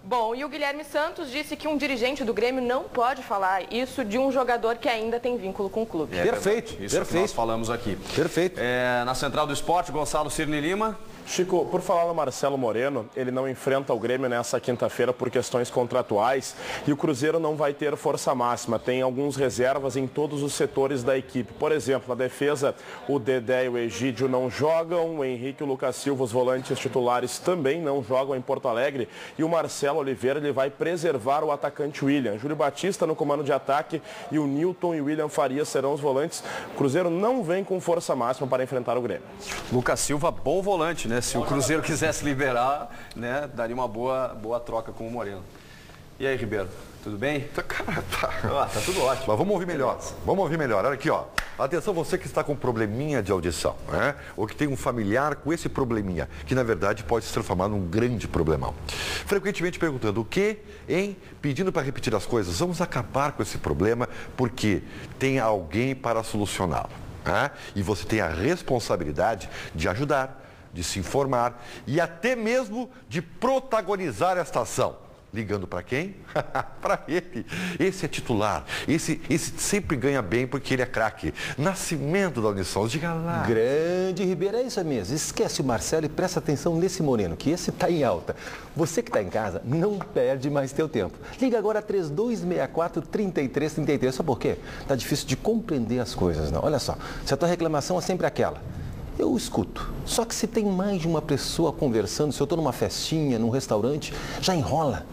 Bom, e o Guilherme Santos disse que um dirigente do Grêmio não pode falar isso de um jogador que ainda tem vínculo com o clube. Perfeito, isso perfeito. É o que nós falamos aqui. Perfeito. Na Central do Esporte, Gonçalo Cirne Lima. Chico, por falar no Marcelo Moreno, ele não enfrenta o Grêmio nessa quinta-feira por questões contratuais e o Cruzeiro não vai ter força máxima. Tem alguns reservas em todos os setores da equipe. Por exemplo, na defesa, o Dedé e o Egídio não jogam, o Henrique e o Lucas Silva, os volantes titulares, também não jogam em Porto Alegre e o Marcelo Oliveira ele vai preservar o atacante William. Júlio Batista no comando de ataque e o Newton e o William Faria serão os volantes. O Cruzeiro não vem com força máxima para enfrentar o Grêmio. Lucas Silva, bom volante, né? Se o Cruzeiro quisesse liberar, né, daria uma boa troca com o Moreno. E aí, Ribeiro, tudo bem? Tá tudo ótimo. Mas vamos ouvir melhor. Vamos ouvir melhor. Olha aqui, ó. Atenção, você que está com probleminha de audição, né? Ou que tem um familiar com esse probleminha, que na verdade pode se transformar num grande problemão. Frequentemente perguntando o quê, hein? Pedindo para repetir as coisas. Vamos acabar com esse problema porque tem alguém para solucioná-lo. Né? E você tem a responsabilidade de ajudar, de se informar e até mesmo de protagonizar esta ação. Ligando para quem? Para ele. Esse é titular. Esse sempre ganha bem porque ele é craque. Nascimento da Unisons, diga lá. Grande Ribeiro, é isso mesmo. Esquece o Marcelo e presta atenção nesse Moreno, que esse está em alta. Você que está em casa, não perde mais teu tempo. Liga agora 3264-3333. Sabe por quê? Tá difícil de compreender as coisas, não. Olha só, se a tua reclamação é sempre aquela. Eu escuto. Só que se tem mais de uma pessoa conversando, se eu estou numa festinha, num restaurante, já enrola.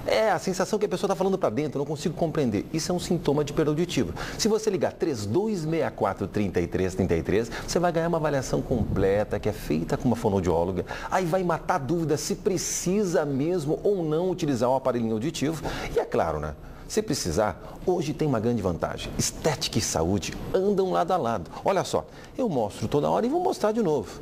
É a sensação que a pessoa está falando para dentro, eu não consigo compreender. Isso é um sintoma de perda auditiva. Se você ligar 3264-3333, você vai ganhar uma avaliação completa, que é feita com uma fonoaudióloga. Aí vai matar dúvidas se precisa mesmo ou não utilizar o aparelhinho auditivo. E é claro, né? Se precisar, hoje tem uma grande vantagem. Estética e saúde andam lado a lado. Olha só, eu mostro toda hora e vou mostrar de novo.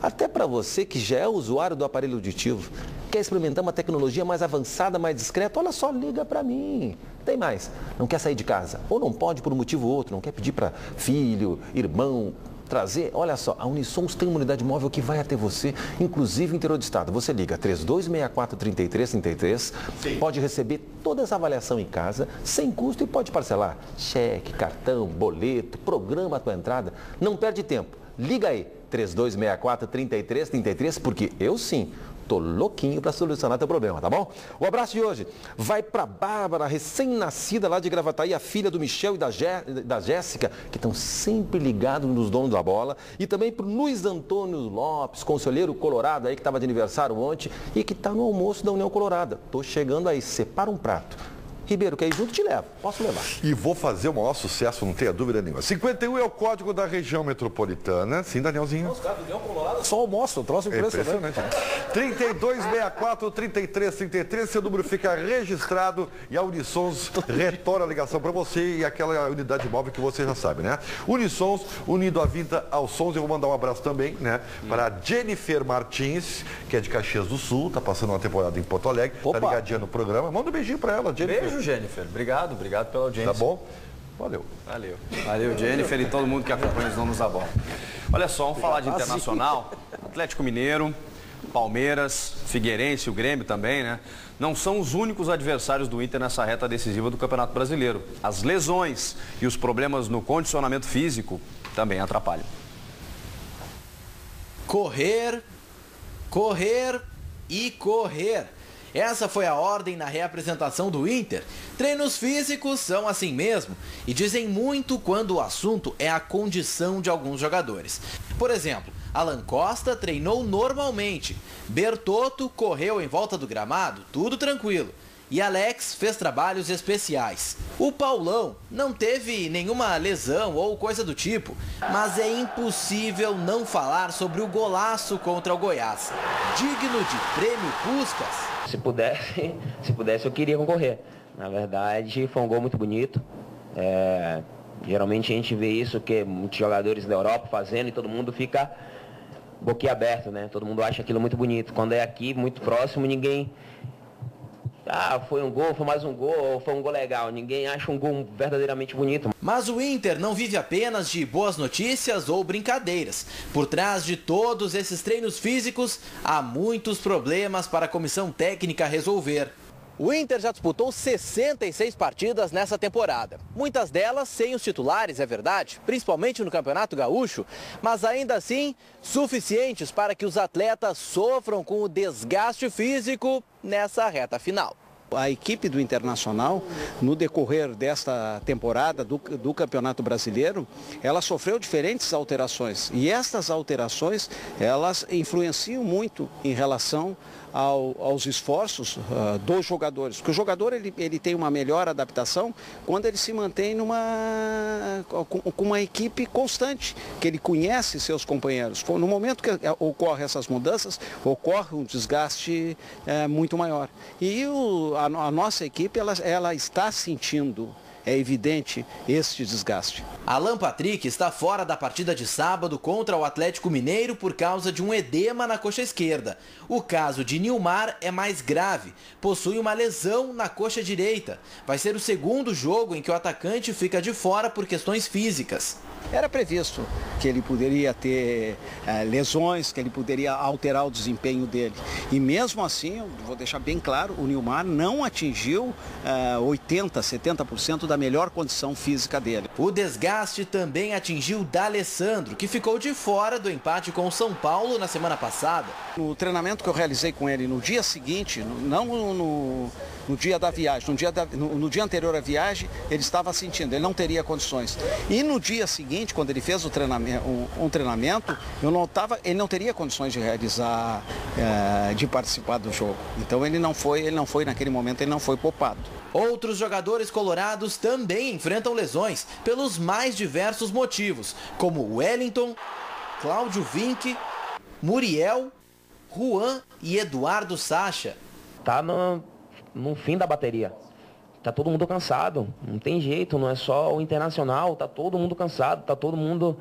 Até para você que já é usuário do aparelho auditivo, quer experimentar uma tecnologia mais avançada, mais discreta, olha só, liga para mim. Tem mais, não quer sair de casa, ou não pode por um motivo ou outro, não quer pedir para filho, irmão, trazer, olha só, a Unisons tem uma unidade móvel que vai até você, inclusive interior do estado. Você liga 3264-3333, pode receber toda essa avaliação em casa, sem custo e pode parcelar. Cheque, cartão, boleto, programa a tua entrada. Não perde tempo. Liga aí, 3264-3333, porque eu sim tô louquinho para solucionar teu problema, tá bom? O abraço de hoje vai para Bárbara, recém-nascida lá de Gravataí, a filha do Michel e da Jéssica, que estão sempre ligados nos donos da bola. E também para o Luiz Antônio Lopes, conselheiro colorado aí, que estava de aniversário ontem e que está no almoço da União Colorada. Tô chegando aí, separa um prato. Ribeiro, quer ir junto? Te levo. Posso levar. E vou fazer o maior sucesso, não tenha dúvida nenhuma. 51 é o código da região metropolitana. Sim, Danielzinho? Os caras do União Colorado só almoçam, troço impressionante. 3264-3333, seu número fica registrado e a Unisons retorna a ligação para você e aquela unidade móvel que você já sabe, né? Unisons, unido à vida aos sons. Eu vou mandar um abraço também, né? Para a Jennifer Martins, que é de Caxias do Sul, tá passando uma temporada em Porto Alegre, tá ligadinha no programa. Manda um beijinho para ela, Jennifer. Beijo, Jennifer. Obrigado pela audiência. Tá bom? Valeu, Jennifer e todo mundo que acompanha os donos da bola. Olha só, vamos falar de Internacional, Atlético Mineiro, Palmeiras, Figueirense, o Grêmio também, né? Não são os únicos adversários do Inter nessa reta decisiva do Campeonato Brasileiro. As lesões e os problemas no condicionamento físico também atrapalham. Correr, correr e correr. Essa foi a ordem na reapresentação do Inter. Treinos físicos são assim mesmo e dizem muito quando o assunto é a condição de alguns jogadores. Por exemplo, Alan Costa treinou normalmente, Bertotto correu em volta do gramado, tudo tranquilo. E Alex fez trabalhos especiais. O Paulão não teve nenhuma lesão ou coisa do tipo, mas é impossível não falar sobre o golaço contra o Goiás. Digno de prêmio Puskás. Se pudesse eu queria concorrer. Na verdade, foi um gol muito bonito. Geralmente a gente vê isso, que muitos jogadores da Europa fazendo e todo mundo fica boquiaberto, né? Todo mundo acha aquilo muito bonito. Quando é aqui, muito próximo, ninguém foi um gol, foi mais um gol, ou foi um gol legal. Ninguém acha um gol verdadeiramente bonito. Mas o Inter não vive apenas de boas notícias ou brincadeiras. Por trás de todos esses treinos físicos, há muitos problemas para a comissão técnica resolver. O Inter já disputou 66 partidas nessa temporada. Muitas delas sem os titulares, é verdade, principalmente no Campeonato Gaúcho, mas ainda assim suficientes para que os atletas sofram com o desgaste físico nessa reta final. A equipe do Internacional, no decorrer desta temporada do Campeonato Brasileiro, ela sofreu diferentes alterações. E estas alterações, elas influenciam muito em relação aos esforços dos jogadores. Porque o jogador ele tem uma melhor adaptação quando ele se mantém com uma equipe constante, que ele conhece seus companheiros. No momento que ocorrem essas mudanças, ocorre um desgaste muito maior. E a nossa equipe ela está sentindo, é evidente, este desgaste. Alan Patrick está fora da partida de sábado contra o Atlético Mineiro por causa de um edema na coxa esquerda. O caso de Nilmar é mais grave, possui uma lesão na coxa direita. Vai ser o segundo jogo em que o atacante fica de fora por questões físicas. Era previsto que ele poderia ter lesões, que ele poderia alterar o desempenho dele. E mesmo assim, eu vou deixar bem claro, o Nilmar não atingiu 80%, 70% da melhor condição física dele. O desgaste também atingiu D'Alessandro, que ficou de fora do empate com o São Paulo na semana passada. No treinamento que eu realizei com ele no dia seguinte, não no dia da viagem, no dia anterior à viagem, ele estava sentindo, ele não teria condições. E no dia seguinte, quando ele fez um treinamento, ele não teria condições de realizar, de participar do jogo. Então ele não foi naquele momento, ele não foi poupado. Outros jogadores colorados também enfrentam lesões pelos mais diversos motivos, como Wellington, Cláudio Vinck, Muriel, Juan e Eduardo Sacha. Tá no fim da bateria. Tá todo mundo cansado, não tem jeito, não é só o Internacional, tá todo mundo cansado, tá todo mundo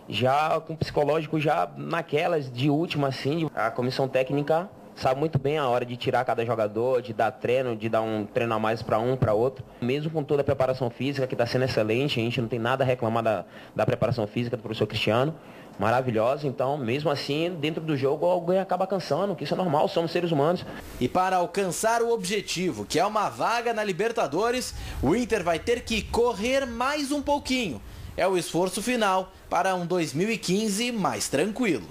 já com o psicológico já naquelas de última assim. A comissão técnica sabe muito bem a hora de tirar cada jogador, de dar treino, de dar um treino a mais para um, para outro. Mesmo com toda a preparação física que está sendo excelente, a gente não tem nada a reclamar da preparação física do professor Cristiano. Maravilhosa, então mesmo assim dentro do jogo alguém acaba cansando, que isso é normal, somos seres humanos. E para alcançar o objetivo, que é uma vaga na Libertadores, o Inter vai ter que correr mais um pouquinho. É o esforço final para um 2015 mais tranquilo.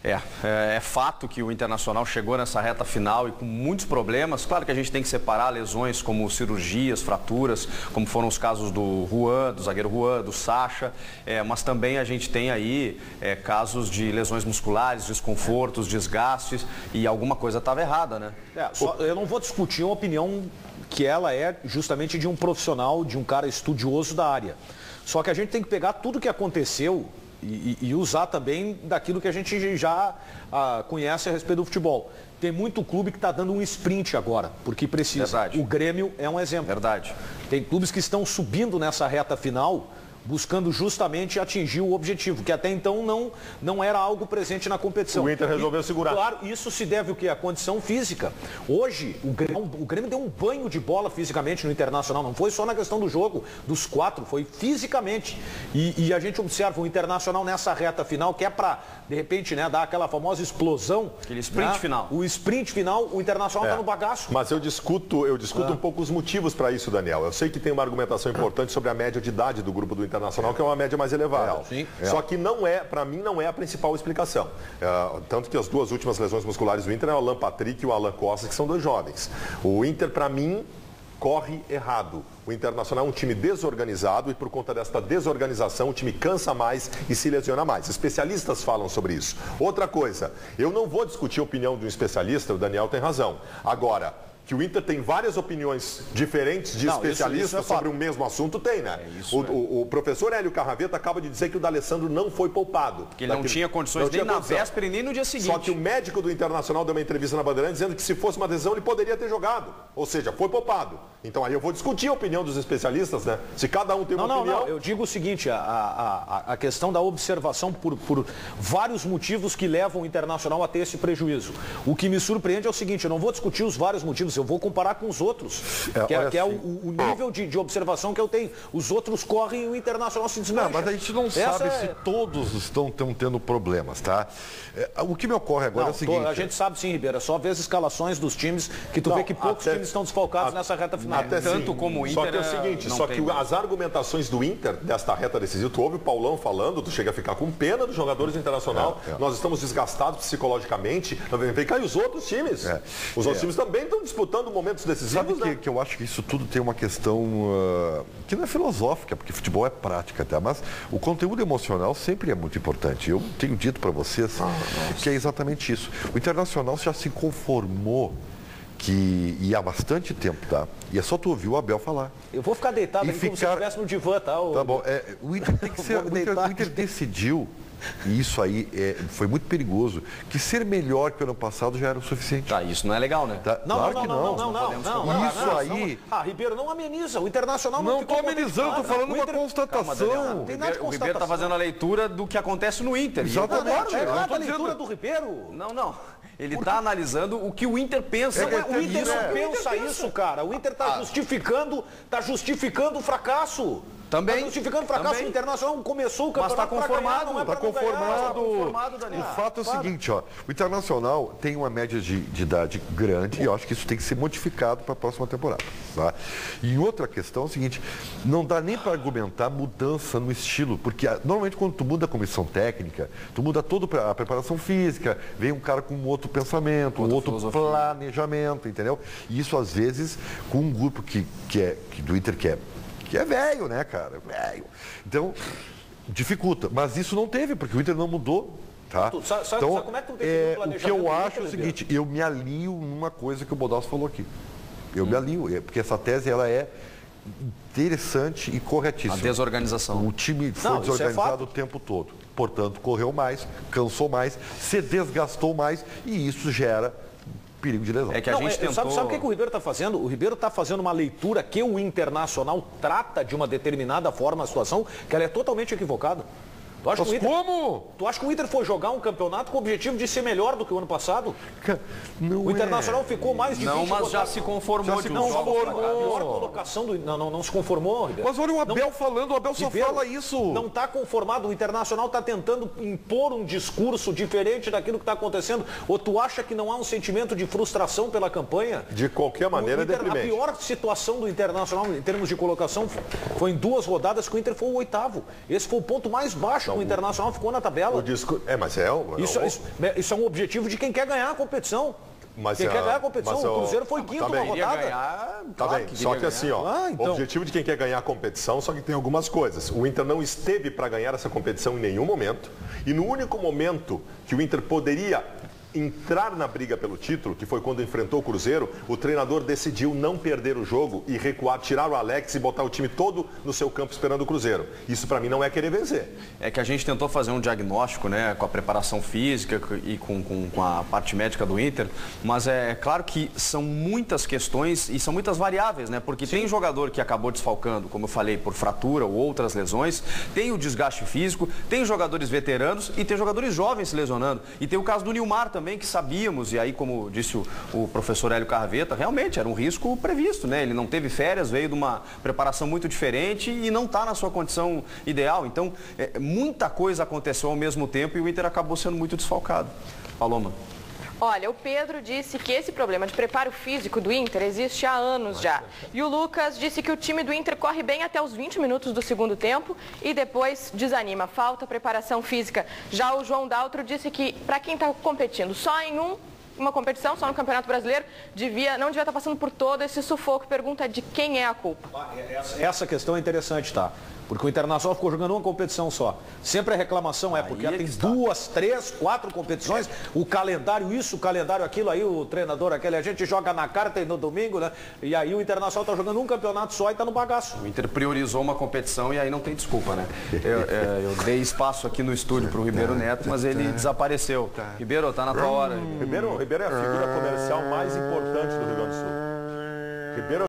É fato que o Internacional chegou nessa reta final e com muitos problemas. Claro que a gente tem que separar lesões como cirurgias, fraturas, como foram os casos do Juan, do zagueiro Juan, do Sacha, mas também a gente tem aí casos de lesões musculares, desconfortos, desgastes, e alguma coisa estava errada, né? Eu não vou discutir uma opinião que ela é justamente de um profissional, de um cara estudioso da área. Só que a gente tem que pegar tudo que aconteceu e usar também daquilo que a gente já conhece a respeito do futebol. Tem muito clube que está dando um sprint agora, porque precisa. Verdade. O Grêmio é um exemplo. Verdade. Tem clubes que estão subindo nessa reta final, buscando justamente atingir o objetivo, que até então não era algo presente na competição. O Inter resolveu segurar. Claro, isso se deve o quê? A condição física. Hoje, o Grêmio deu um banho de bola fisicamente no Internacional, não foi só na questão do jogo, dos 4, foi fisicamente. E a gente observa o Internacional nessa reta final, que é para, de repente, dar aquela famosa explosão. Aquele sprint final. O sprint final, o Internacional está no bagaço. Mas eu discuto um pouco os motivos para isso, Daniel. Eu sei que tem uma argumentação importante sobre a média de idade do grupo do Internacional, que é uma média mais elevada. Só que para mim não é a principal explicação. Tanto que as duas últimas lesões musculares do Inter é o Alan Patrick e o Alan Costa, que são dois jovens. O Inter, para mim, corre errado. O Internacional é um time desorganizado e por conta desta desorganização o time cansa mais e se lesiona mais. Especialistas falam sobre isso. Outra coisa, eu não vou discutir a opinião de um especialista, o Daniel tem razão. Agora, que o Inter tem várias opiniões diferentes de especialistas sobre o mesmo assunto, tem, né? O professor Hélio Carraveta acaba de dizer que o D'Alessandro não foi poupado. Que ele não tinha condições nem na véspera e nem no dia seguinte. Só que o médico do Internacional deu uma entrevista na Bandeirantes dizendo que se fosse uma lesão ele poderia ter jogado. Ou seja, foi poupado. Então aí eu vou discutir a opinião dos especialistas, né? Se cada um tem uma opinião... Não, eu digo o seguinte, a questão da observação por vários motivos que levam o Internacional a ter esse prejuízo. O que me surpreende é o seguinte, eu não vou discutir os vários motivos, eu vou comparar com os outros, que é o nível de observação que eu tenho. Os outros correm e o Internacional se desmancha. Não, mas a gente não sabe se todos estão tendo problemas, tá? O que me ocorre agora é o seguinte... A gente sabe sim, Ribeiro, é só ver as escalações dos times que tu vê que poucos times estão desfalcados nessa reta final. Até tanto como o Inter. Só que é o seguinte, as argumentações do Inter desta reta decisiva, tu ouve o Paulão falando, tu chega a ficar com pena dos jogadores do Internacional. Nós estamos desgastados psicologicamente. Vem cá e os outros times. Os outros times também estão disputando momentos decisivos. Sabe que eu acho que isso tudo tem uma questão que não é filosófica, porque futebol é prática até, mas o conteúdo emocional sempre é muito importante. Eu tenho dito para vocês que é exatamente isso. O Internacional já se conformou e há bastante tempo, tá? E é só tu ouvir o Abel falar. Eu vou ficar deitado como se estivesse no divã, tá? Tá bom. O Inter tem que ser... o Inter decidiu, e isso aí foi muito perigoso, que ser melhor que o ano passado já era o suficiente. Tá, isso não é legal, né? Tá, não. Isso aí... Ribeiro, não ameniza. O Internacional não estou amenizando, estou falando uma constatação. O Ribeiro está fazendo a leitura do que acontece no Inter. Exatamente. A leitura do Ribeiro? Não. Ele está analisando o que o Inter pensa. O Inter não pensa isso, cara. O Inter está justificando o fracasso. Também. Está justificando o fracasso. Também. O Internacional começou o campeonato. Mas está conformado. Está conformado, Daniel. O fato é o seguinte, ó. O Internacional tem uma média de idade grande e eu acho que isso tem que ser modificado para a próxima temporada. Tá? E outra questão é o seguinte, não dá nem para argumentar mudança no estilo, porque normalmente quando tu muda a comissão técnica, tu muda toda a preparação física, vem um cara com um outro pensamento, um outro planejamento, entendeu? E isso às vezes com um grupo que do Inter que é velho, né, cara? Velho. Então, dificulta. Mas isso não teve, porque o Inter não mudou. Tá? Então, como é que tu tem o que eu acho é o seguinte, eu me alio numa coisa que o Bodalso falou aqui. Eu me alio, porque essa tese ela é interessante e corretíssima. A desorganização. O time foi desorganizado o tempo todo. Portanto, correu mais, cansou mais, se desgastou mais e isso gera perigo de lesão. É que a gente tentou... Sabe o que o Ribeiro está fazendo? O Ribeiro está fazendo uma leitura que o Internacional trata de uma determinada forma a situação, que ela é totalmente equivocada. Tu acha como? Tu acha que o Inter foi jogar um campeonato com o objetivo de ser melhor do que o ano passado? Não o Internacional ficou mais de 20 Não, mas já se conformou. A pior colocação do... Não se conformou, Ribeiro. Mas olha o Abel falando, o Abel só fala isso. Não está conformado, o Internacional está tentando impor um discurso diferente daquilo que está acontecendo. Ou tu acha que não há um sentimento de frustração pela campanha? De qualquer maneira é deprimente. A pior situação do Internacional em termos de colocação foi em 2 rodadas que o Inter foi o 8º. Esse foi o ponto mais baixo. O Internacional ficou na tabela. Isso é um objetivo de quem quer ganhar a competição. Quem quer ganhar a competição. O Cruzeiro foi 5º uma rodada. Tá bem, só que assim, o objetivo de quem quer ganhar a competição, só que tem algumas coisas. O Inter não esteve para ganhar essa competição em nenhum momento. E no único momento que o Inter poderia entrar na briga pelo título, que foi quando enfrentou o Cruzeiro, o treinador decidiu não perder o jogo e recuar, tirar o Alex e botar o time todo no seu campo esperando o Cruzeiro. Isso para mim não é querer vencer. É que a gente tentou fazer um diagnóstico, né, com a preparação física e com a parte médica do Inter, mas é claro que são muitas questões e são muitas variáveis, né, porque tem jogador que acabou desfalcando, como eu falei, por fratura ou outras lesões, tem o desgaste físico, tem jogadores veteranos e tem jogadores jovens se lesionando. E tem o caso do Nilmar também, que sabíamos, e aí como disse o professor Hélio Carveta, realmente era um risco previsto, né? Ele não teve férias, veio de uma preparação muito diferente e não está na sua condição ideal. Então, muita coisa aconteceu ao mesmo tempo e o Inter acabou sendo muito desfalcado. Paloma. Olha, o Pedro disse que esse problema de preparo físico do Inter existe há anos já. E o Lucas disse que o time do Inter corre bem até os 20 minutos do segundo tempo e depois desanima. Falta preparação física. Já o João Daltro disse que para quem está competindo só em uma competição, só no Campeonato Brasileiro, não devia estar passando por todo esse sufoco. Pergunta de quem é a culpa. Essa questão é interessante, tá? Porque o Internacional ficou jogando uma competição só. Sempre a reclamação porque tem 2, 3, 4 competições, o calendário isso, o calendário aquilo, aí o treinador aquele, a gente joga na carta e no domingo, né? E aí o Internacional está jogando um campeonato só e está no bagaço. O Inter priorizou uma competição e aí não tem desculpa, né? Eu dei espaço aqui no estúdio para o Ribeiro Neto, mas ele desapareceu. Ribeiro, tá na tua hora. Ribeiro é a figura comercial mais importante do Rio Grande do Sul. Ribeiro